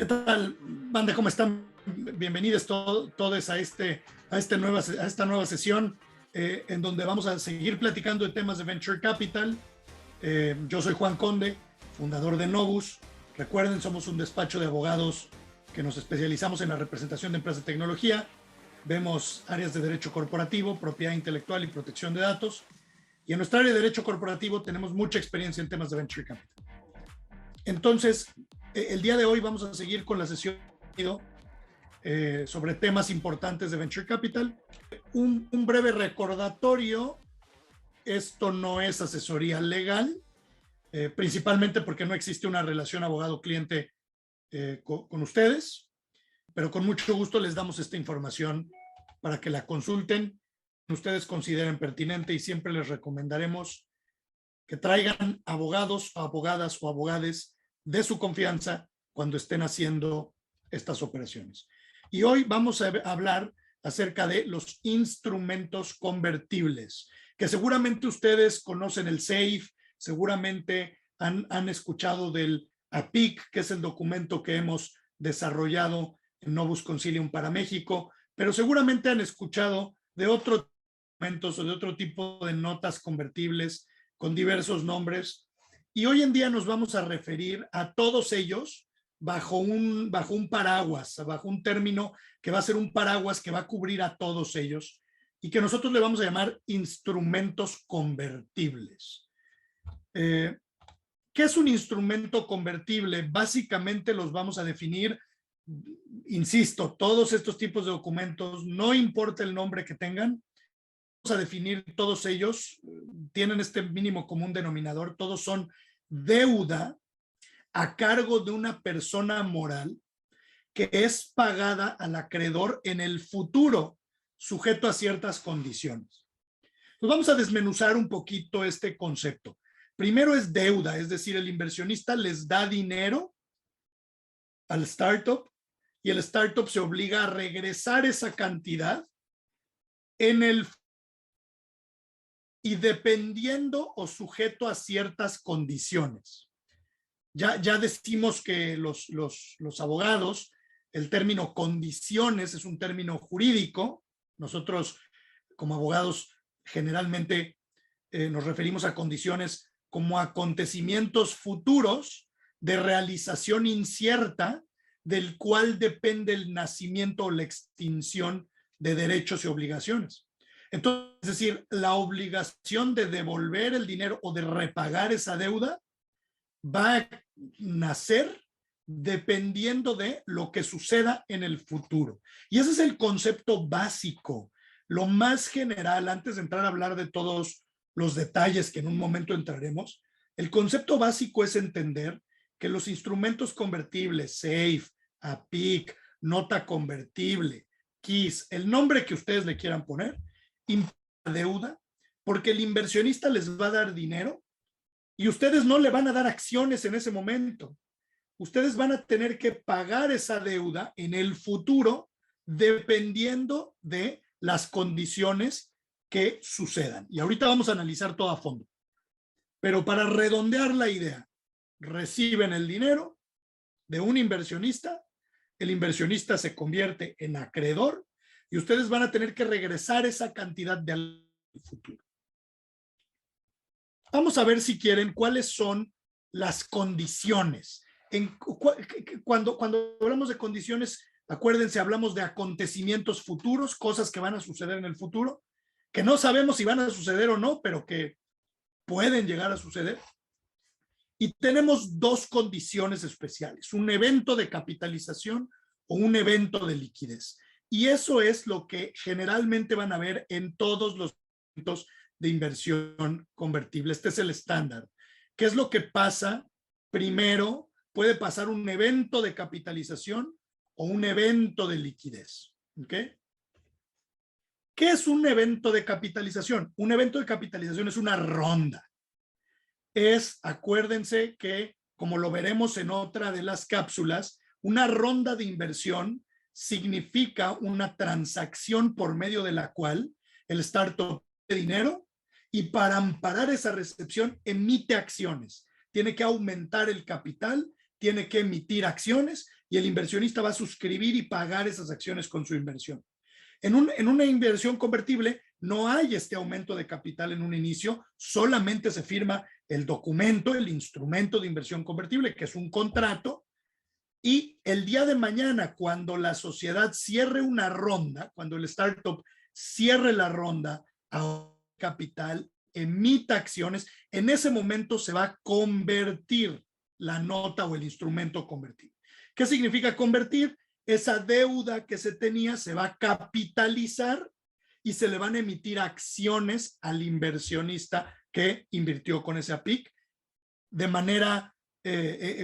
¿Qué tal, banda? ¿Cómo están? Bienvenidos todos a esta nueva sesión en donde vamos a seguir platicando de temas de Venture Capital. Yo soy Juan Conde, fundador de Novus. Recuerden, somos un despacho de abogados que nos especializamos en la representación de empresas de tecnología. Vemos áreas de derecho corporativo, propiedad intelectual y protección de datos. Y en nuestra área de derecho corporativo tenemos mucha experiencia en temas de Venture Capital. Entonces, el día de hoy vamos a seguir con la sesión sobre temas importantes de Venture Capital. Un breve recordatorio: esto no es asesoría legal, principalmente porque no existe una relación abogado-cliente con ustedes, pero con mucho gusto les damos esta información para que la consulten, ustedes consideren pertinente, y siempre les recomendaremos que traigan abogados, abogadas o abogades de su confianza cuando estén haciendo estas operaciones. Y hoy vamos a hablar acerca de los instrumentos convertibles, que seguramente ustedes conocen el SAFE, seguramente han escuchado del APIC, que es el documento que hemos desarrollado en Novus Concilium para México, pero seguramente han escuchado de otros documentos o de otro tipo de notas convertibles con diversos nombres. Y hoy en día nos vamos a referir a todos ellos bajo un paraguas, bajo un término que va a ser un paraguas que va a cubrir a todos ellos y que nosotros le vamos a llamar instrumentos convertibles. ¿Qué es un instrumento convertible? Básicamente los vamos a definir, insisto, todos estos tipos de documentos, no importa el nombre que tengan, vamos a definir todos ellos, tienen este mínimo común denominador, todos son deuda a cargo de una persona moral que es pagada al acreedor en el futuro, sujeto a ciertas condiciones. Pues vamos a desmenuzar un poquito este concepto. Primero es deuda, es decir, el inversionista les da dinero al startup y el startup se obliga a regresar esa cantidad en el futuro, y dependiendo o sujeto a ciertas condiciones. Ya decimos que los abogados, el término condiciones es un término jurídico. Nosotros como abogados generalmente nos referimos a condiciones como acontecimientos futuros de realización incierta, del cual depende el nacimiento o la extinción de derechos y obligaciones. Entonces, es decir, la obligación de devolver el dinero o de repagar esa deuda va a nacer dependiendo de lo que suceda en el futuro. Y ese es el concepto básico, lo más general. Antes de entrar a hablar de todos los detalles que en un momento entraremos, el concepto básico es entender que los instrumentos convertibles, SAFE, APIC, nota convertible, KISS, el nombre que ustedes le quieran poner, implica deuda, porque el inversionista les va a dar dinero y ustedes no le van a dar acciones en ese momento. Ustedes van a tener que pagar esa deuda en el futuro dependiendo de las condiciones que sucedan. Y ahorita vamos a analizar todo a fondo. Pero para redondear la idea, reciben el dinero de un inversionista, el inversionista se convierte en acreedor y ustedes van a tener que regresar esa cantidad del futuro. Vamos a ver, si quieren, cuáles son las condiciones. Cuando hablamos de condiciones, acuérdense, hablamos de acontecimientos futuros, cosas que van a suceder en el futuro, que no sabemos si van a suceder o no, pero que pueden llegar a suceder. Y tenemos dos condiciones especiales: un evento de capitalización o un evento de liquidez. Y eso es lo que generalmente van a ver en todos los eventos de inversión convertible. Este es el estándar. ¿Qué es lo que pasa? Primero, puede pasar un evento de capitalización o un evento de liquidez. ¿Ok? ¿Qué es un evento de capitalización? Un evento de capitalización es una ronda. Acuérdense que, como lo veremos en otra de las cápsulas, una ronda de inversión significa una transacción por medio de la cual el startup tiene dinero y, para amparar esa recepción, emite acciones. Tiene que aumentar el capital, tiene que emitir acciones y el inversionista va a suscribir y pagar esas acciones con su inversión. En una inversión convertible no hay este aumento de capital en un inicio, solamente se firma el documento, el instrumento de inversión convertible, que es un contrato, y el día de mañana, cuando la sociedad cierre una ronda, cuando el startup cierre la ronda a capital, emita acciones, en ese momento se va a convertir la nota o el instrumento convertible. ¿Qué significa convertir? Esa deuda que se tenía se va a capitalizar y se le van a emitir acciones al inversionista que invirtió con ese APIC de manera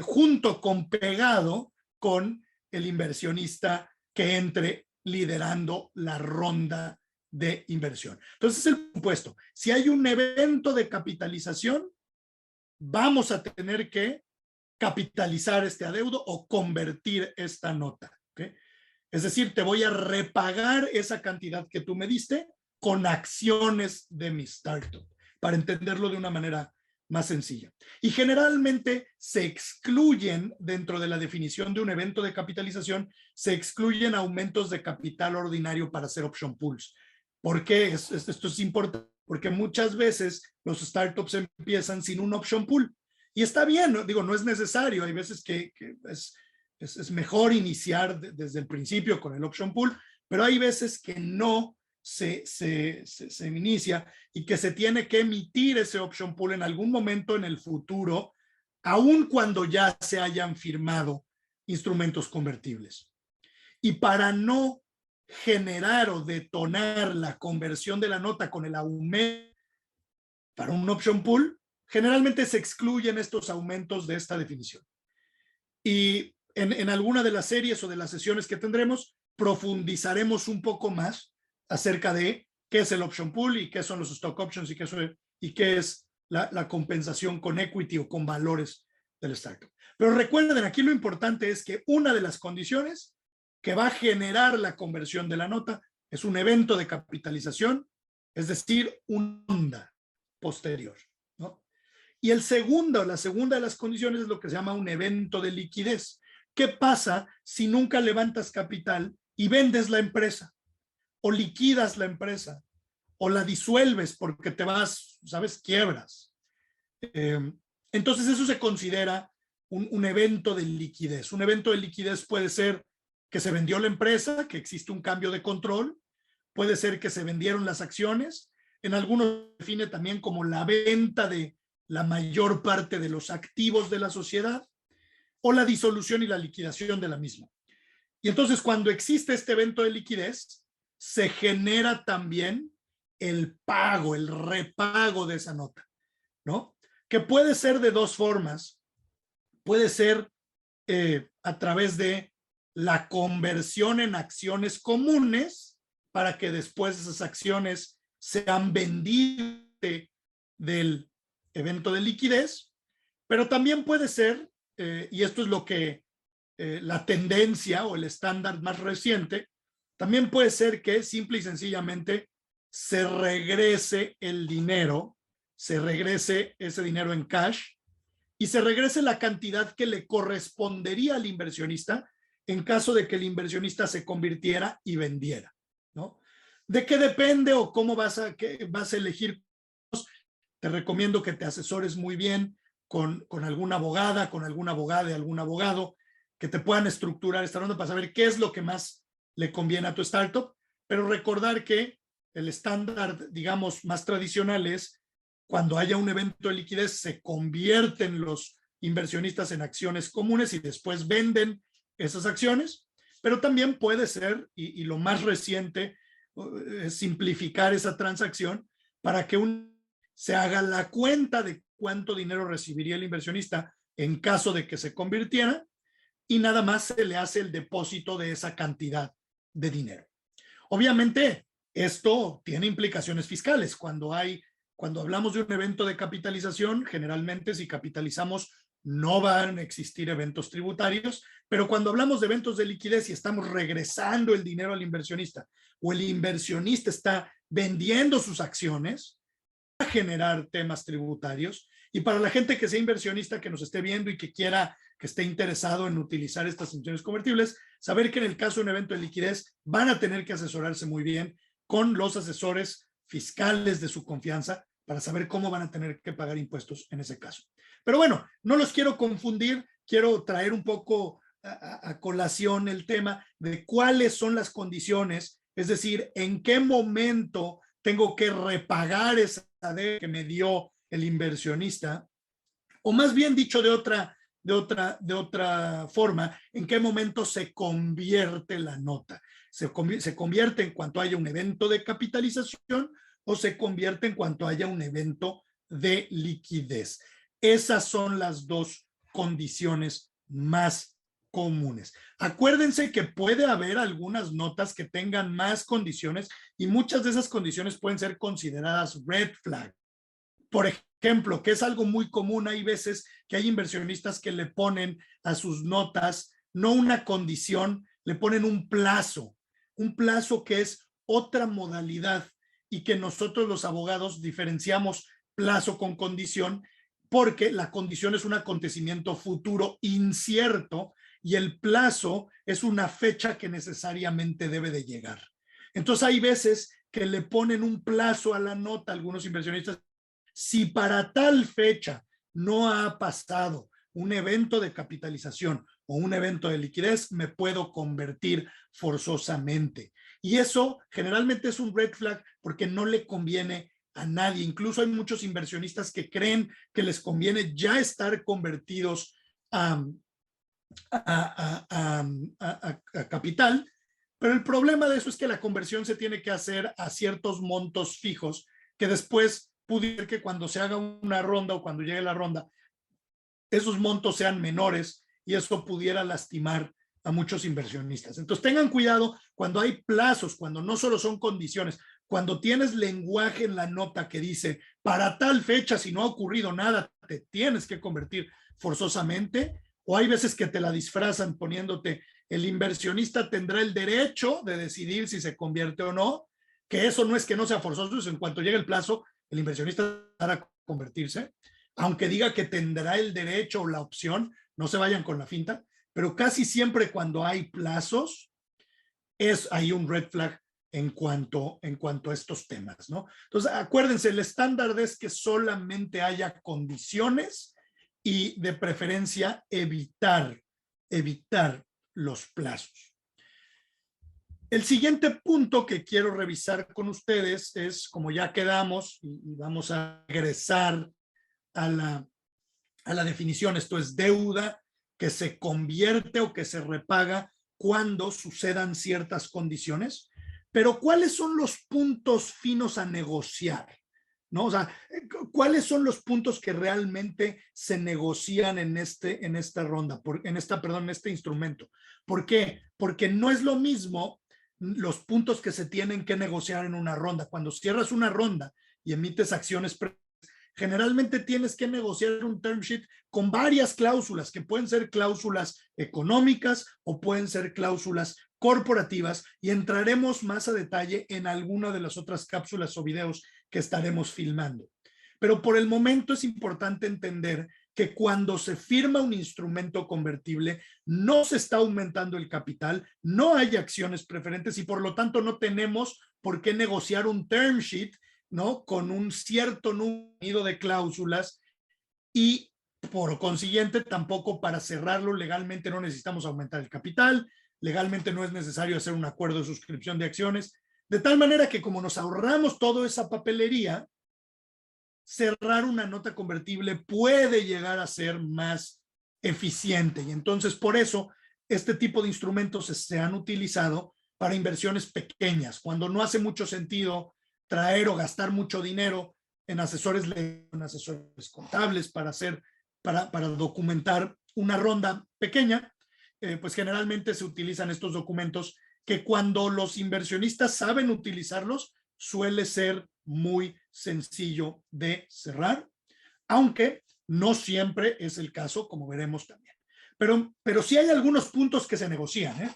junto con pegado con el inversionista que entre liderando la ronda de inversión. Entonces, el supuesto, si hay un evento de capitalización, vamos a tener que capitalizar este adeudo o convertir esta nota. ¿Okay? Es decir, te voy a repagar esa cantidad que tú me diste con acciones de mi startup, para entenderlo de una manera más sencilla. Y generalmente se excluyen, dentro de la definición de un evento de capitalización, se excluyen aumentos de capital ordinario para hacer option pools. ¿Por qué? Esto es importante, porque muchas veces los startups empiezan sin un option pool. Y está bien, ¿no? Digo, no es necesario. Hay veces que es mejor iniciar desde el principio con el option pool, pero hay veces que no se inicia y que se tiene que emitir ese option pool en algún momento en el futuro, aun cuando ya se hayan firmado instrumentos convertibles. Y para no generar o detonar la conversión de la nota con el aumento para un option pool, generalmente se excluyen estos aumentos de esta definición. Y en alguna de las series o de las sesiones que tendremos, profundizaremos un poco más acerca de qué es el option pool y qué son los stock options y qué es la compensación con equity o con valores del startup. Pero recuerden, aquí lo importante es que una de las condiciones que va a generar la conversión de la nota es un evento de capitalización, es decir, una ronda posterior, ¿no? Y la segunda de las condiciones es lo que se llama un evento de liquidez. ¿Qué pasa si nunca levantas capital y vendes la empresa? O liquidas la empresa, o la disuelves porque te vas, ¿sabes? Quiebras. Entonces eso se considera un evento de liquidez. Un evento de liquidez puede ser que se vendió la empresa, que existe un cambio de control, puede ser que se vendieron las acciones, en algunos se define también como la venta de la mayor parte de los activos de la sociedad, o la disolución y la liquidación de la misma. Y entonces cuando existe este evento de liquidez, se genera también el pago, el repago de esa nota, ¿no? Que puede ser de dos formas. Puede ser a través de la conversión en acciones comunes para que después esas acciones sean vendidas del evento de liquidez, pero también puede ser, y esto es lo que la tendencia o el estándar más reciente, también puede ser que simple y sencillamente se regrese el dinero, se regrese ese dinero en cash y se regrese la cantidad que le correspondería al inversionista en caso de que el inversionista se convirtiera y vendiera, ¿no? ¿De qué depende o cómo vas a elegir? Te recomiendo que te asesores muy bien con alguna abogada, con algún abogado, algún abogado, que te puedan estructurar esta ronda para saber qué es lo que más le conviene a tu startup, pero recordar que el estándar, digamos, más tradicional es cuando haya un evento de liquidez, se convierten los inversionistas en acciones comunes y después venden esas acciones, pero también puede ser, y lo más reciente, es simplificar esa transacción para que se haga la cuenta de cuánto dinero recibiría el inversionista en caso de que se convirtiera y nada más se le hace el depósito de esa cantidad de dinero. Obviamente, esto tiene implicaciones fiscales. Cuando hablamos de un evento de capitalización, generalmente si capitalizamos no van a existir eventos tributarios, pero cuando hablamos de eventos de liquidez y estamos regresando el dinero al inversionista o el inversionista está vendiendo sus acciones, va a generar temas tributarios. Y para la gente que sea inversionista, que nos esté viendo y que quiera que esté interesado en utilizar estas inversiones convertibles, saber que en el caso de un evento de liquidez van a tener que asesorarse muy bien con los asesores fiscales de su confianza para saber cómo van a tener que pagar impuestos en ese caso. Pero bueno, no los quiero confundir, quiero traer un poco a colación el tema de cuáles son las condiciones, es decir, en qué momento tengo que repagar esa deuda que me dio el inversionista, o más bien dicho de otra forma, en qué momento se convierte la nota. Se convierte en cuanto haya un evento de capitalización o se convierte en cuanto haya un evento de liquidez. Esas son las dos condiciones más comunes. Acuérdense que puede haber algunas notas que tengan más condiciones y muchas de esas condiciones pueden ser consideradas red flag. Por ejemplo, que es algo muy común, hay veces que hay inversionistas que le ponen a sus notas no una condición, le ponen un plazo que es otra modalidad y que nosotros los abogados diferenciamos plazo con condición porque la condición es un acontecimiento futuro incierto y el plazo es una fecha que necesariamente debe de llegar. Entonces hay veces que le ponen un plazo a la nota, algunos inversionistas, si para tal fecha no ha pasado un evento de capitalización o un evento de liquidez, me puedo convertir forzosamente. Y eso generalmente es un red flag porque no le conviene a nadie. Incluso hay muchos inversionistas que creen que les conviene ya estar convertidos a capital, pero el problema de eso es que la conversión se tiene que hacer a ciertos montos fijos que después pudiera que cuando se haga una ronda o cuando llegue la ronda, esos montos sean menores y eso pudiera lastimar a muchos inversionistas. Entonces tengan cuidado cuando hay plazos, cuando no solo son condiciones, cuando tienes lenguaje en la nota que dice para tal fecha, si no ha ocurrido nada, te tienes que convertir forzosamente, o hay veces que te la disfrazan poniéndote el inversionista tendrá el derecho de decidir si se convierte o no, que eso no es que no sea forzoso, eso en cuanto llegue el plazo, el inversionista para convertirse, aunque diga que tendrá el derecho o la opción, no se vayan con la finta, pero casi siempre cuando hay plazos, hay un red flag en cuanto a estos temas, ¿no? Entonces, acuérdense, el estándar es que solamente haya condiciones y de preferencia evitar los plazos. El siguiente punto que quiero revisar con ustedes es, como ya quedamos, y vamos a regresar a la definición, esto es deuda que se convierte o que se repaga cuando sucedan ciertas condiciones, pero ¿cuáles son los puntos finos a negociar? ¿No? O sea, ¿cuáles son los puntos que realmente se negocian en esta ronda, en este instrumento? ¿Por qué? Porque no es lo mismo los puntos que se tienen que negociar en una ronda. Cuando cierras una ronda y emites acciones, generalmente tienes que negociar un term sheet con varias cláusulas, que pueden ser cláusulas económicas o pueden ser cláusulas corporativas, y entraremos más a detalle en alguna de las otras cápsulas o videos que estaremos filmando. Pero por el momento es importante entender que cuando se firma un instrumento convertible, no se está aumentando el capital, no hay acciones preferentes y por lo tanto no tenemos por qué negociar un term sheet, ¿no? Con un cierto número de cláusulas y por consiguiente tampoco para cerrarlo legalmente no necesitamos aumentar el capital, legalmente no es necesario hacer un acuerdo de suscripción de acciones, de tal manera que como nos ahorramos toda esa papelería, cerrar una nota convertible puede llegar a ser más eficiente y entonces por eso este tipo de instrumentos se han utilizado para inversiones pequeñas, cuando no hace mucho sentido traer o gastar mucho dinero en asesores contables para documentar una ronda pequeña, pues generalmente se utilizan estos documentos que cuando los inversionistas saben utilizarlos suele ser muy sencillo de cerrar, aunque no siempre es el caso, como veremos también. Pero sí hay algunos puntos que se negocian, ¿eh?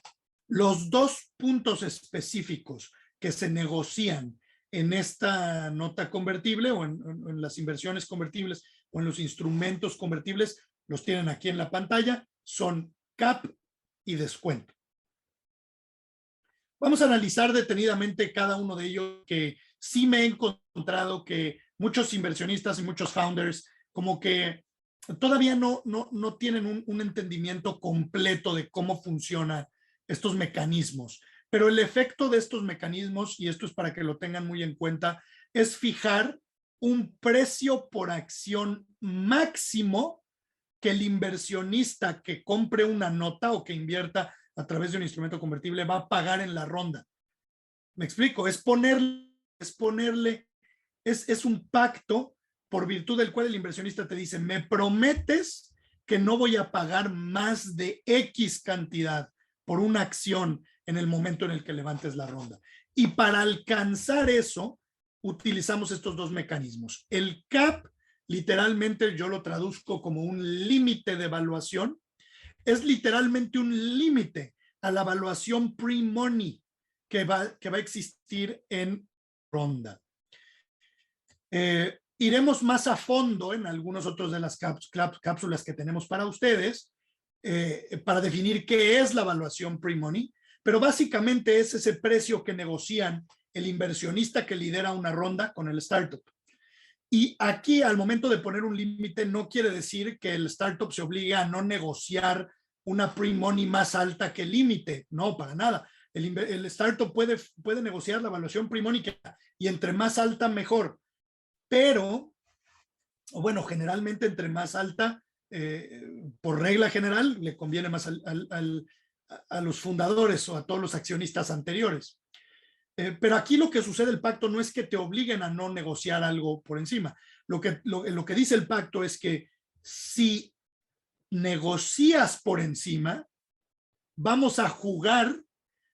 Los dos puntos específicos que se negocian en esta nota convertible o en las inversiones convertibles o en los instrumentos convertibles, los tienen aquí en la pantalla. son cap y descuento. Vamos a analizar detenidamente cada uno de ellos, que sí me he encontrado que muchos inversionistas y muchos founders como que todavía no tienen un entendimiento completo de cómo funcionan estos mecanismos. Pero el efecto de estos mecanismos, y esto es para que lo tengan muy en cuenta, es fijar un precio por acción máximo que el inversionista que compre una nota o que invierta a través de un instrumento convertible va a pagar en la ronda. ¿Me explico? Es un pacto por virtud del cual el inversionista te dice, me prometes que no voy a pagar más de X cantidad por una acción en el momento en el que levantes la ronda. Y para alcanzar eso, utilizamos estos dos mecanismos. El cap, literalmente yo lo traduzco como un límite de evaluación, es literalmente un límite a la evaluación pre-money que va a existir en ronda. Iremos más a fondo en algunos otros de las cápsulas que tenemos para ustedes para definir qué es la evaluación pre-money, pero básicamente es ese precio que negocian el inversionista que lidera una ronda con el startup. Y aquí, al momento de poner un límite, no quiere decir que el startup se obligue a no negociar una pre-money más alta que el límite. No, para nada. El startup puede negociar la evaluación pre-money y entre más alta, mejor. Pero, bueno, generalmente entre más alta, por regla general, le conviene más a los fundadores o a todos los accionistas anteriores. Pero aquí lo que sucede el pacto no es que te obliguen a no negociar algo por encima. Lo que dice el pacto es que si negocias por encima, vamos a jugar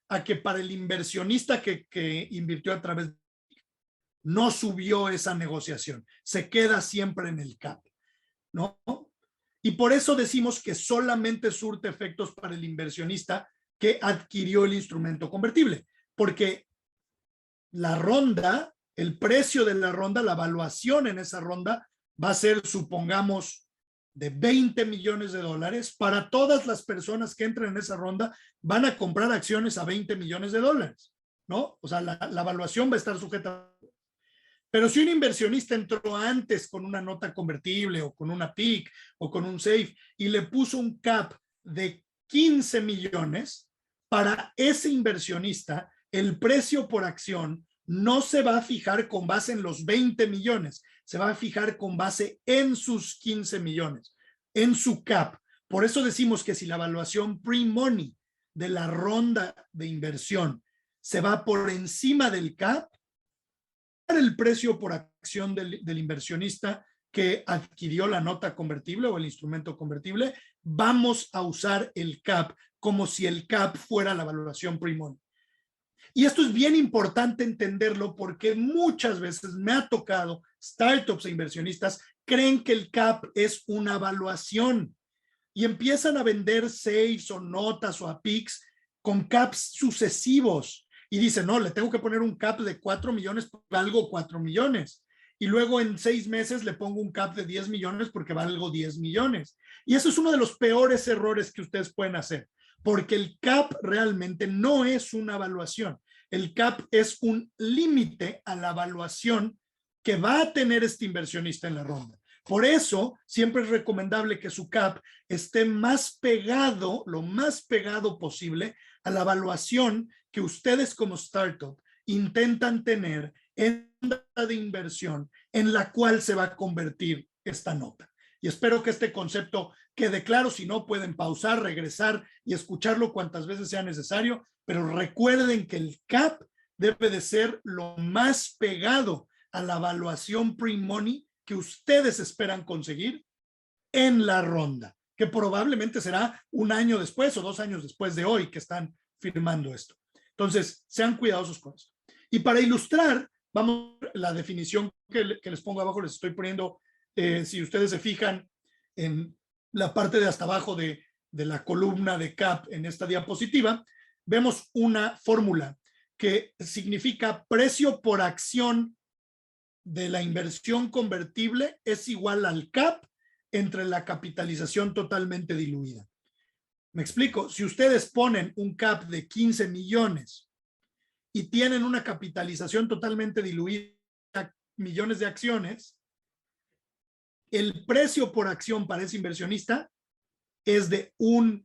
a que para el inversionista que invirtió a través de no subió esa negociación, se queda siempre en el cap, ¿no? Y por eso decimos que solamente surte efectos para el inversionista que adquirió el instrumento convertible, porque la ronda, el precio de la ronda, la evaluación en esa ronda va a ser, supongamos, de 20 millones de dólares. Para todas las personas que entren en esa ronda, van a comprar acciones a 20 millones de dólares, ¿no? O sea, la evaluación va a estar sujeta. Pero si un inversionista entró antes con una nota convertible o con una PIC o con un SAFE y le puso un cap de 15 millones, para ese inversionista el precio por acción no se va a fijar con base en los 20 millones, se va a fijar con base en sus 15 millones, en su cap. Por eso decimos que si la evaluación pre-money de la ronda de inversión se va por encima del cap, el precio por acción del inversionista que adquirió la nota convertible o el instrumento convertible, vamos a usar el cap como si el cap fuera la valoración pre-money. Y esto es bien importante entenderlo porque muchas veces me ha tocado startups e inversionistas creen que el cap es una evaluación y empiezan a vender safes o notas o APICs con caps sucesivos y dicen, no, le tengo que poner un cap de 4 millones porque valgo 4 millones. Y luego en 6 meses le pongo un cap de 10 millones porque valgo 10 millones. Y eso es uno de los peores errores que ustedes pueden hacer, porque el cap realmente no es una evaluación. El cap es un límite a la evaluación que va a tener este inversionista en la ronda. Por eso, siempre es recomendable que su cap esté más pegado, lo más pegado posible, a la evaluación que ustedes como startup intentan tener en la de inversión en la cual se va a convertir esta nota. Y espero que este concepto quede claro. Si no, pueden pausar, regresar y escucharlo cuantas veces sea necesario, pero recuerden que el cap debe de ser lo más pegado a la evaluación pre-money que ustedes esperan conseguir en la ronda, que probablemente será un año después o 2 años después de hoy que están firmando esto. Entonces, sean cuidadosos con esto. Y para ilustrar, vamos a la definición que les pongo abajo, les estoy poniendo, si ustedes se fijan en la parte de hasta abajo de la columna de CAP en esta diapositiva, vemos una fórmula que significa precio por acción de la inversión convertible es igual al CAP entre la capitalización totalmente diluida. Me explico, si ustedes ponen un cap de 15 millones y tienen una capitalización totalmente diluida, millones de acciones, el precio por acción para ese inversionista es de $1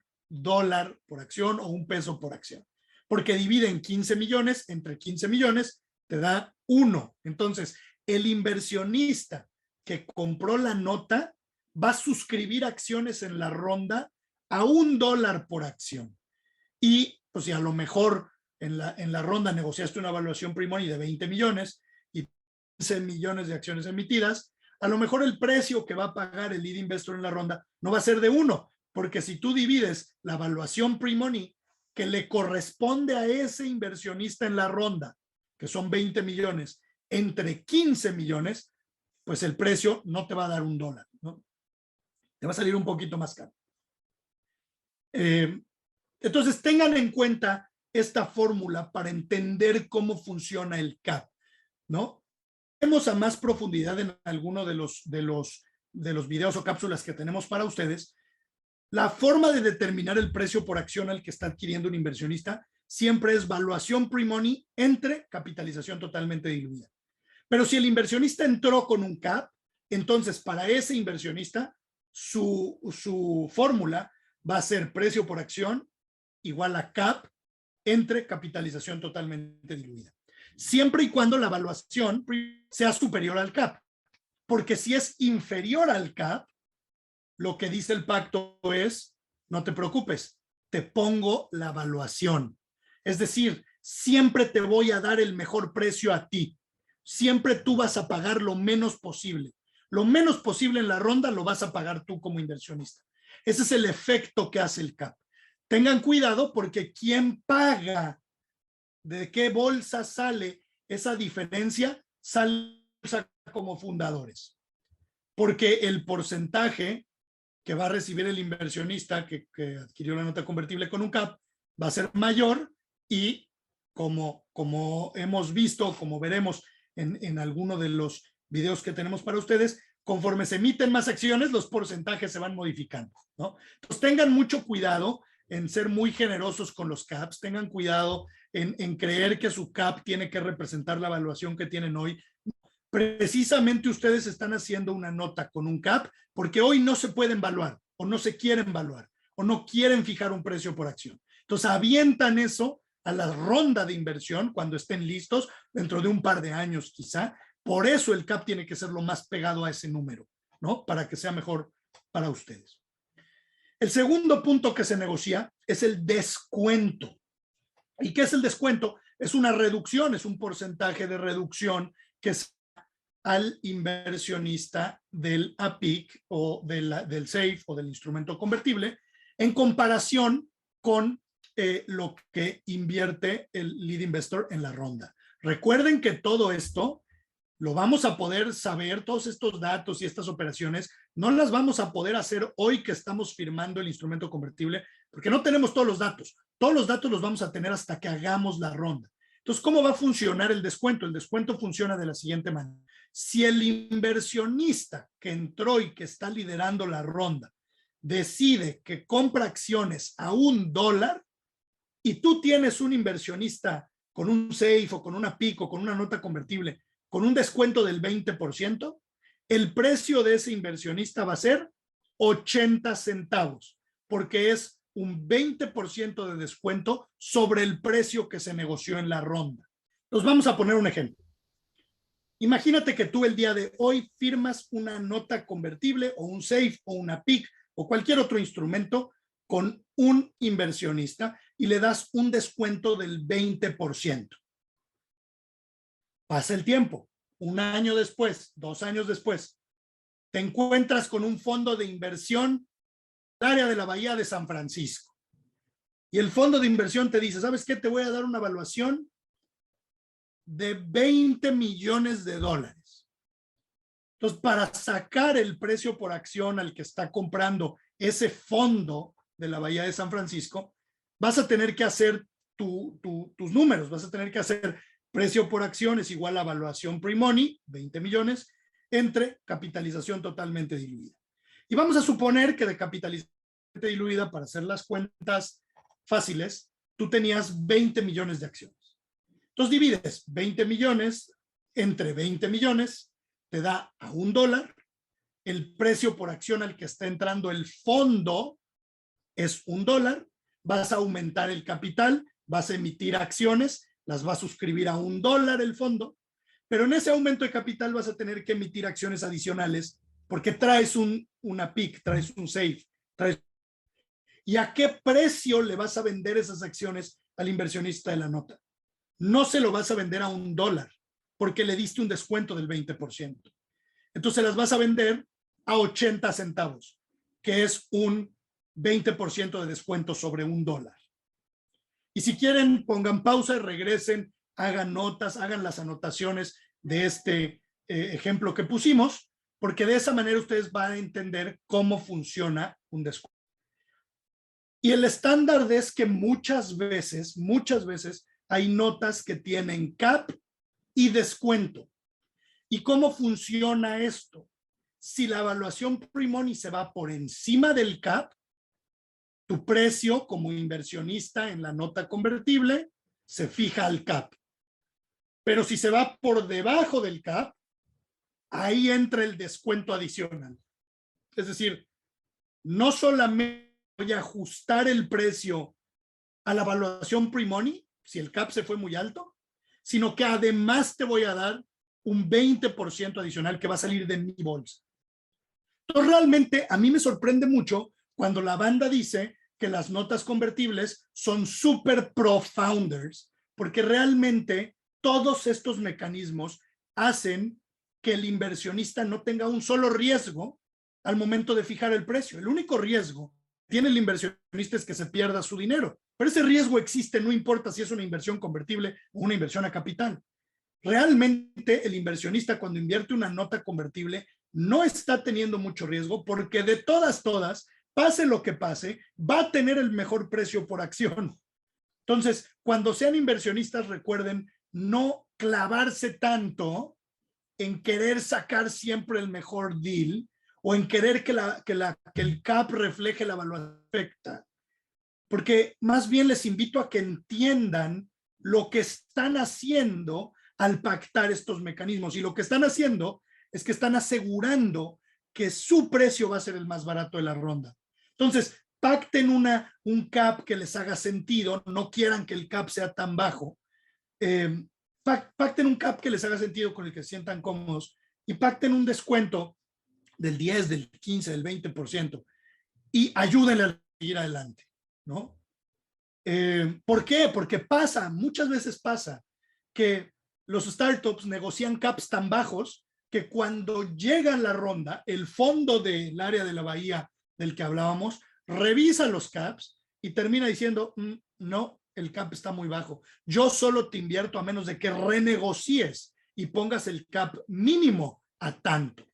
por acción o $1 por acción, porque dividen 15 millones entre 15 millones, te da 1. Entonces, el inversionista que compró la nota va a suscribir acciones en la ronda a $1 por acción. Y pues si a lo mejor en la ronda negociaste una evaluación pre-money de 20 millones y 15 millones de acciones emitidas, a lo mejor el precio que va a pagar el lead investor en la ronda no va a ser de 1, porque si tú divides la evaluación pre-money que le corresponde a ese inversionista en la ronda, que son 20 millones, entre 15 millones, pues el precio no te va a dar $1, ¿no? Te va a salir un poquito más caro. Entonces tengan en cuenta esta fórmula para entender cómo funciona el CAP, ¿no? Vemos a más profundidad en alguno de los videos o cápsulas que tenemos para ustedes. La forma de determinar el precio por acción al que está adquiriendo un inversionista siempre es valuación pre-money entre capitalización totalmente diluida. Pero si el inversionista entró con un CAP, entonces para ese inversionista su fórmula va a ser precio por acción igual a CAP entre capitalización totalmente diluida. Siempre y cuando la evaluación sea superior al CAP. Porque si es inferior al CAP, lo que dice el pacto es, no te preocupes, te pongo la evaluación. Es decir, siempre te voy a dar el mejor precio a ti. Siempre tú vas a pagar lo menos posible. Lo menos posible en la ronda lo vas a pagar tú como inversionista. Ese es el efecto que hace el CAP. Tengan cuidado porque quien paga, de qué bolsa sale esa diferencia, sale como fundadores. Porque el porcentaje que va a recibir el inversionista que adquirió la nota convertible con un CAP va a ser mayor y como hemos visto, como veremos en alguno de los videos que tenemos para ustedes, conforme se emiten más acciones, los porcentajes se van modificando, ¿no? Entonces tengan mucho cuidado en ser muy generosos con los CAPs, tengan cuidado en creer que su CAP tiene que representar la evaluación que tienen hoy. Precisamente ustedes están haciendo una nota con un CAP porque hoy no se pueden evaluar o no se quieren evaluar o no quieren fijar un precio por acción. Entonces avientan eso a la ronda de inversión cuando estén listos, dentro de un par de años quizá. Por eso el CAP tiene que ser lo más pegado a ese número, ¿no? Para que sea mejor para ustedes. El segundo punto que se negocia es el descuento. ¿Y qué es el descuento? Es una reducción, es un porcentaje de reducción que se al inversionista del APIC o del SAFE o del instrumento convertible en comparación con lo que invierte el lead investor en la ronda. Recuerden que todo esto lo vamos a poder saber, todos estos datos y estas operaciones, no las vamos a poder hacer hoy que estamos firmando el instrumento convertible, porque no tenemos todos los datos. Todos los datos los vamos a tener hasta que hagamos la ronda. Entonces, ¿cómo va a funcionar el descuento? El descuento funciona de la siguiente manera. Si el inversionista que entró y que está liderando la ronda decide que compra acciones a $1 y tú tienes un inversionista con un SAFE o con una PIC o con una nota convertible con un descuento del 20%, el precio de ese inversionista va a ser 80 centavos, porque es un 20% de descuento sobre el precio que se negoció en la ronda. Entonces vamos a poner un ejemplo. Imagínate que tú el día de hoy firmas una nota convertible o un SAFE o una PIC o cualquier otro instrumento con un inversionista y le das un descuento del 20%. Pasa el tiempo, un año después, 2 años después, te encuentras con un fondo de inversión del área de la Bahía de San Francisco. Y el fondo de inversión te dice, ¿sabes qué? Te voy a dar una evaluación de $20 millones. Entonces, para sacar el precio por acción al que está comprando ese fondo de la Bahía de San Francisco, vas a tener que hacer tus números, vas a tener que hacer precio por acción es igual a evaluación pre-money, 20 millones, entre capitalización totalmente diluida. Y vamos a suponer que de capitalización diluida, para hacer las cuentas fáciles, tú tenías 20 millones de acciones. Entonces divides 20 millones entre 20 millones, te da a $1. El precio por acción al que está entrando el fondo es $1. Vas a aumentar el capital, vas a emitir acciones, las vas a suscribir a $1 el fondo, pero en ese aumento de capital vas a tener que emitir acciones adicionales porque traes una PIC, traes un SAFE, ¿y a qué precio le vas a vender esas acciones al inversionista de la nota? No se lo vas a vender a $1 porque le diste un descuento del 20%. Entonces las vas a vender a 80 centavos, que es un 20% de descuento sobre $1. Y si quieren, pongan pausa y regresen, hagan notas, hagan las anotaciones de este ejemplo que pusimos, porque de esa manera ustedes van a entender cómo funciona un descuento. Y el estándar es que muchas veces hay notas que tienen cap y descuento. ¿Y cómo funciona esto? Si la evaluación pre-money se va por encima del cap, tu precio como inversionista en la nota convertible se fija al cap. Pero si se va por debajo del cap, ahí entra el descuento adicional. Es decir, no solamente voy a ajustar el precio a la evaluación pre-money, si el cap se fue muy alto, sino que además te voy a dar un 20% adicional que va a salir de mi bolsa. Entonces, realmente a mí me sorprende mucho cuando la banda dice que las notas convertibles son super pro founders, porque realmente todos estos mecanismos hacen que el inversionista no tenga un solo riesgo al momento de fijar el precio. El único riesgo que tiene el inversionista es que se pierda su dinero, pero ese riesgo existe, no importa si es una inversión convertible o una inversión a capital. Realmente el inversionista, cuando invierte una nota convertible, no está teniendo mucho riesgo porque de todas, pase lo que pase, va a tener el mejor precio por acción. Entonces, cuando sean inversionistas, recuerden no clavarse tanto en querer sacar siempre el mejor deal o en querer que el cap refleje la evaluación perfecta. Porque más bien les invito a que entiendan lo que están haciendo al pactar estos mecanismos. Y lo que están haciendo es que están asegurando que su precio va a ser el más barato de la ronda. Entonces, pacten un cap que les haga sentido, no quieran que el cap sea tan bajo. Pacten un cap que les haga sentido, con el que se sientan cómodos, y pacten un descuento del 10, del 15, del 20%, y ayúdenle a seguir adelante, ¿no? ¿Por qué? Porque muchas veces pasa que los startups negocian caps tan bajos que cuando llegan a la ronda, el fondo del área de la bahía del que hablábamos revisa los caps y termina diciendo, no, el cap está muy bajo. Yo solo te invierto a menos de que renegocies y pongas el cap mínimo a tanto.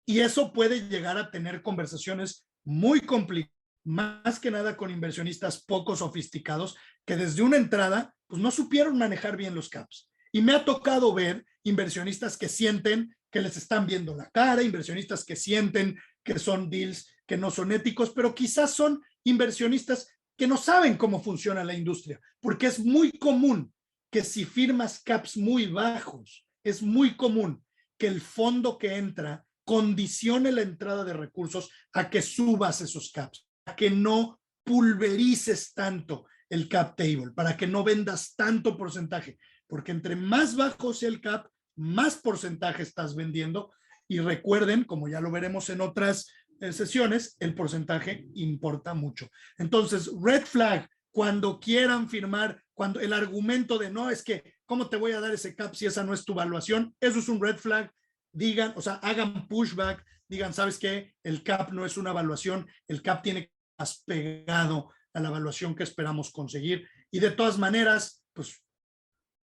Y eso puede llegar a tener conversaciones muy complicadas, más que nada con inversionistas poco sofisticados que desde una entrada pues no supieron manejar bien los caps. Y me ha tocado ver inversionistas que sienten que les están viendo la cara, inversionistas que sienten que son deals que no son éticos, pero quizás son inversionistas que no saben cómo funciona la industria, porque es muy común que si firmas caps muy bajos, es muy común que el fondo que entra condicione la entrada de recursos a que subas esos caps, a que no pulverices tanto el cap table, para que no vendas tanto porcentaje, porque entre más bajo sea el cap, más porcentaje estás vendiendo. Y recuerden, como ya lo veremos en otras sesiones, el porcentaje importa mucho. Entonces, red flag, cuando quieran firmar, cuando el argumento de no, es que, ¿cómo te voy a dar ese cap si esa no es tu valuación? Eso es un red flag. Digan, o sea, hagan pushback, digan, ¿sabes qué? El cap no es una evaluación, el cap tiene que estar más pegado a la evaluación que esperamos conseguir. Y de todas maneras, pues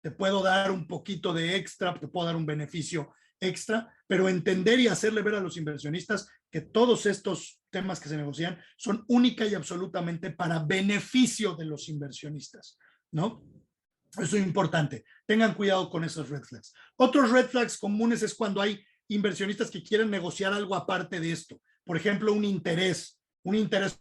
te puedo dar un poquito de extra, te puedo dar un beneficio extra, pero entender y hacerle ver a los inversionistas que todos estos temas que se negocian son única y absolutamente para beneficio de los inversionistas, ¿no? Eso es importante. Tengan cuidado con esos red flags. Otros red flags comunes es cuando hay inversionistas que quieren negociar algo aparte de esto. Por ejemplo, un interés. un interés.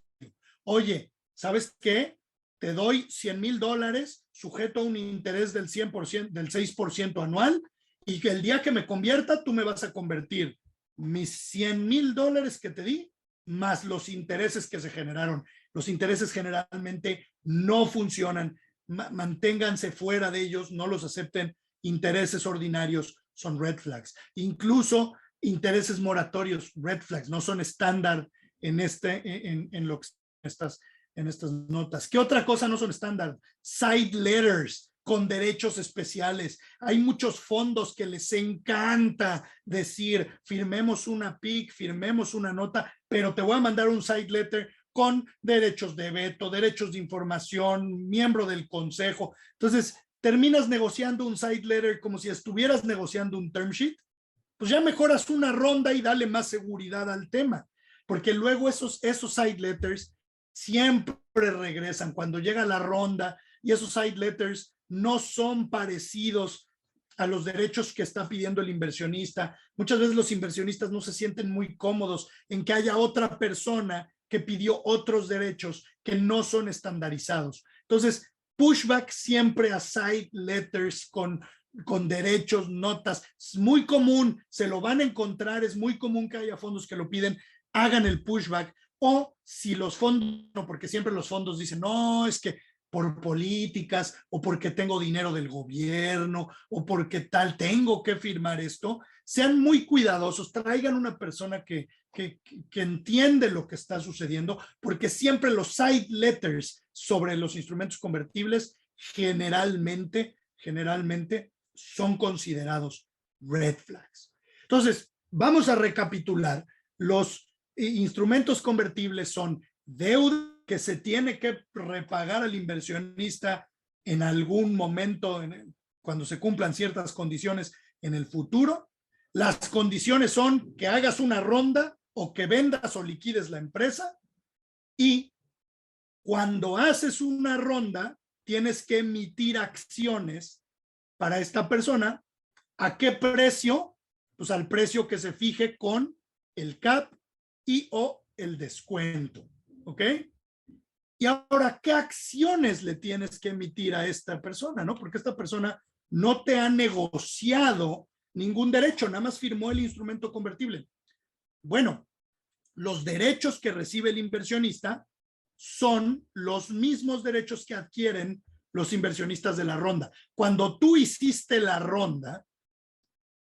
Oye, ¿sabes qué? Te doy $100,000 sujeto a un interés del 100%, del 6% anual, y que el día que me convierta, tú me vas a convertir mis $100,000 que te di, más los intereses que se generaron. Los intereses generalmente no funcionan. Manténganse fuera de ellos, no los acepten. Intereses ordinarios son red flags. Incluso intereses moratorios, red flags, no son estándar en lo que estás en estas notas. ¿Qué otra cosa no son estándar? Side letters con derechos especiales. Hay muchos fondos que les encanta decir, firmemos una PIC, firmemos una nota, pero te voy a mandar un side letter con derechos de veto, derechos de información, miembro del consejo. Entonces, terminas negociando un side letter como si estuvieras negociando un term sheet. Pues ya mejoras una ronda y dale más seguridad al tema, porque luego esos side letters siempre regresan cuando llega la ronda, y esos side letters no son parecidos a los derechos que está pidiendo el inversionista. Muchas veces los inversionistas no se sienten muy cómodos en que haya otra persona que pidió otros derechos que no son estandarizados. Entonces, pushback siempre a side letters con derechos, notas. Es muy común, se lo van a encontrar, es muy común que haya fondos que lo piden, hagan el pushback. O si los fondos, porque siempre los fondos dicen, no, es que por políticas, o porque tengo dinero del gobierno, o porque tal, tengo que firmar esto. Sean muy cuidadosos, traigan una persona que entiende lo que está sucediendo, porque siempre los side letters sobre los instrumentos convertibles generalmente son considerados red flags. Entonces, vamos a recapitular. Los instrumentos convertibles son deuda que se tiene que repagar al inversionista en algún momento, cuando se cumplan ciertas condiciones en el futuro. Las condiciones son que hagas una ronda o que vendas o liquides la empresa, y cuando haces una ronda tienes que emitir acciones para esta persona. ¿A qué precio? Pues al precio que se fije con el CAP y o el descuento, ¿ok? Y ahora, ¿qué acciones le tienes que emitir a esta persona, no? Porque esta persona no te ha negociado ningún derecho, nada más firmó el instrumento convertible. Bueno, los derechos que recibe el inversionista son los mismos derechos que adquieren los inversionistas de la ronda. Cuando tú hiciste la ronda,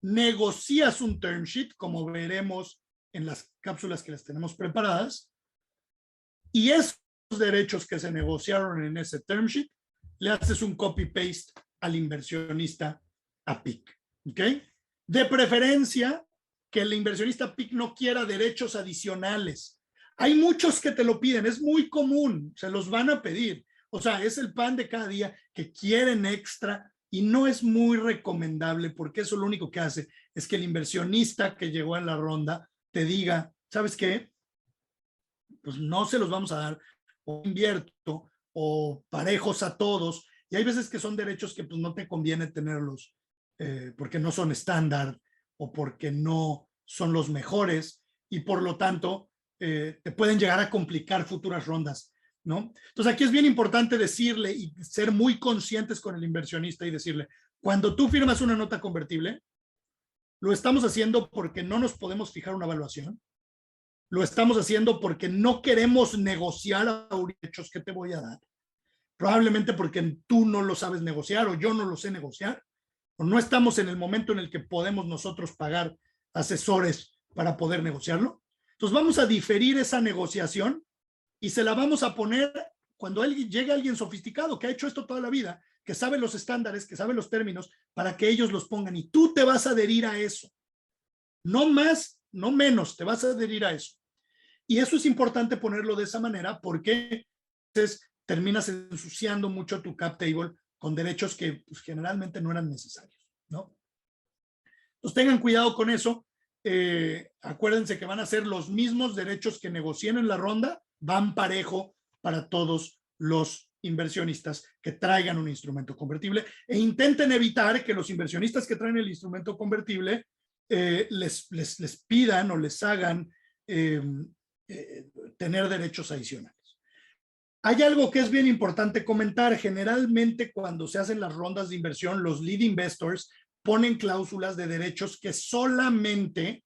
negocias un term sheet, como veremos en las cápsulas que les tenemos preparadas, y esos derechos que se negociaron en ese term sheet, le haces un copy-paste al inversionista a PIC, ¿ok? De preferencia, que el inversionista PIC no quiera derechos adicionales. Hay muchos que te lo piden, es muy común, se los van a pedir. O sea, es el pan de cada día, que quieren extra, y no es muy recomendable, porque eso lo único que hace es que el inversionista que llegó en la ronda te diga, ¿sabes qué? Pues no se los vamos a dar, o invierto, o parejos a todos, y hay veces que son derechos que pues no te conviene tenerlos, porque no son estándar, o porque no son los mejores, y por lo tanto te pueden llegar a complicar futuras rondas, ¿no? Entonces aquí es bien importante decirle y ser muy conscientes con el inversionista y decirle, cuando tú firmas una nota convertible, lo estamos haciendo porque no nos podemos fijar una evaluación, lo estamos haciendo porque no queremos negociar a derechos que te voy a dar, probablemente porque tú no lo sabes negociar o yo no lo sé negociar, o no estamos en el momento en el que podemos nosotros pagar asesores para poder negociarlo. Entonces vamos a diferir esa negociación y se la vamos a poner cuando llegue alguien sofisticado que ha hecho esto toda la vida, que sabe los estándares, que sabe los términos, para que ellos los pongan, y tú te vas a adherir a eso. No más, no menos, te vas a adherir a eso. Y eso es importante ponerlo de esa manera, porque entonces terminas ensuciando mucho tu cap table con derechos que pues, generalmente no eran necesarios, ¿no? Entonces tengan cuidado con eso. Acuérdense que van a ser los mismos derechos que negocien en la ronda, van parejo para todos los inversionistas que traigan un instrumento convertible, e intenten evitar que los inversionistas que traen el instrumento convertible les pidan o les hagan tener derechos adicionales. Hay algo que es bien importante comentar. Generalmente cuando se hacen las rondas de inversión, los lead investors ponen cláusulas de derechos que solamente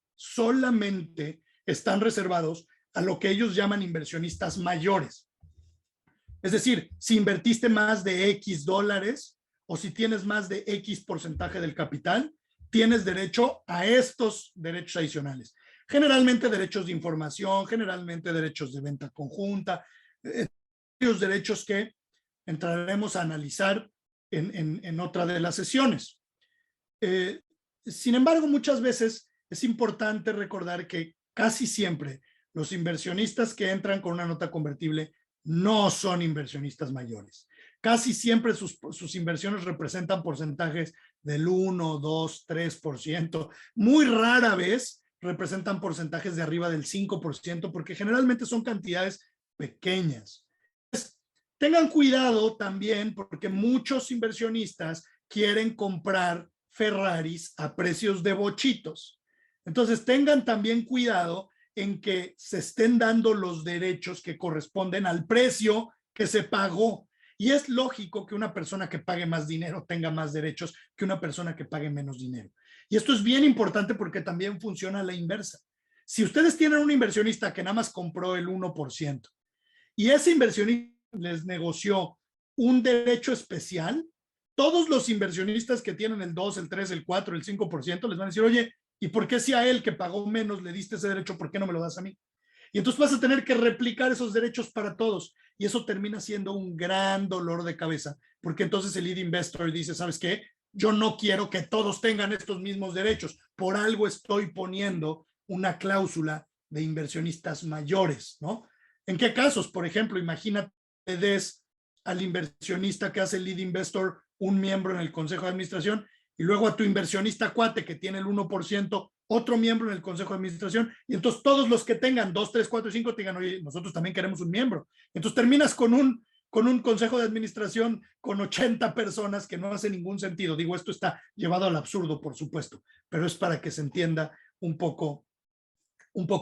están reservados a lo que ellos llaman inversionistas mayores. Es decir, si invertiste más de X dólares o si tienes más de X porcentaje del capital, tienes derecho a estos derechos adicionales. Generalmente derechos de información, generalmente derechos de venta conjunta, los derechos que entraremos a analizar en otra de las sesiones. Sin embargo, muchas veces es importante recordar que casi siempre los inversionistas que entran con una nota convertible no son inversionistas mayores. Casi siempre sus inversiones representan porcentajes del 1, 2, 3%. Muy rara vez representan porcentajes de arriba del 5%, porque generalmente son cantidades pequeñas. Tengan cuidado también porque muchos inversionistas quieren comprar Ferraris a precios de bochitos. Entonces tengan también cuidado en que se estén dando los derechos que corresponden al precio que se pagó. Y es lógico que una persona que pague más dinero tenga más derechos que una persona que pague menos dinero. Y esto es bien importante porque también funciona a la inversa. Si ustedes tienen un inversionista que nada más compró el 1% y ese inversionista les negoció un derecho especial, todos los inversionistas que tienen el 2, el 3, el 4, el 5% les van a decir, oye, ¿y por qué si a él que pagó menos le diste ese derecho, por qué no me lo das a mí? Y entonces vas a tener que replicar esos derechos para todos. Y eso termina siendo un gran dolor de cabeza, porque entonces el lead investor dice, ¿sabes qué? Yo no quiero que todos tengan estos mismos derechos. Por algo estoy poniendo una cláusula de inversionistas mayores, ¿no? ¿En qué casos? Por ejemplo, imagínate le des al inversionista que hace el lead investor un miembro en el consejo de administración y luego a tu inversionista cuate que tiene el 1%, otro miembro en el consejo de administración, y entonces todos los que tengan 2, 3, 4 y 5 te digan, oye, nosotros también queremos un miembro. Entonces terminas con un consejo de administración con 80 personas que no hace ningún sentido. Digo, esto está llevado al absurdo, por supuesto, pero es para que se entienda un poco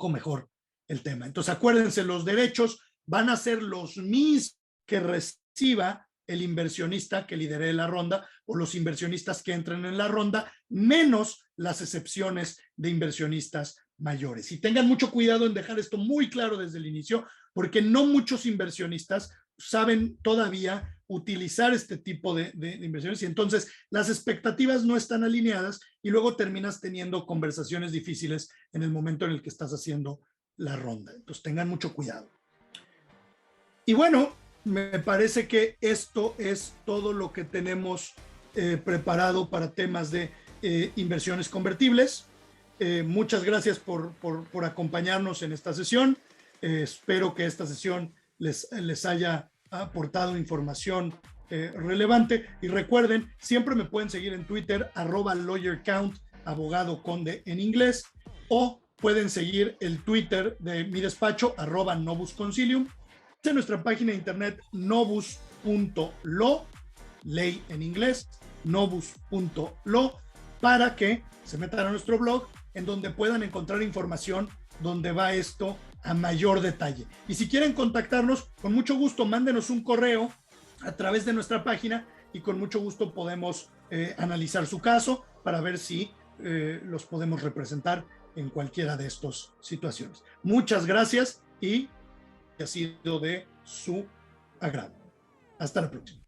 mejor el tema. Entonces acuérdense, los derechos van a ser los mismos que reciba el inversionista que lidere la ronda o los inversionistas que entren en la ronda, menos las excepciones de inversionistas mayores. Y tengan mucho cuidado en dejar esto muy claro desde el inicio, porque no muchos inversionistas saben todavía utilizar este tipo de inversiones y entonces las expectativas no están alineadas y luego terminas teniendo conversaciones difíciles en el momento en el que estás haciendo la ronda. Entonces tengan mucho cuidado. Y bueno, me parece que esto es todo lo que tenemos preparado para temas de inversiones convertibles. Muchas gracias por acompañarnos en esta sesión. Espero que esta sesión les haya aportado información relevante. Y recuerden, siempre me pueden seguir en Twitter, @LawyerCount, abogado conde en inglés, o pueden seguir el Twitter de mi despacho, @NobusConsilium. En nuestra página de internet nobus.lo, ley en inglés, nobus.lo, para que se metan a nuestro blog en donde puedan encontrar información donde va esto a mayor detalle. Y si quieren contactarnos, con mucho gusto, mándenos un correo a través de nuestra página y con mucho gusto podemos analizar su caso para ver si los podemos representar en cualquiera de estas situaciones. Muchas gracias y ha sido de su agrado. Hasta la próxima.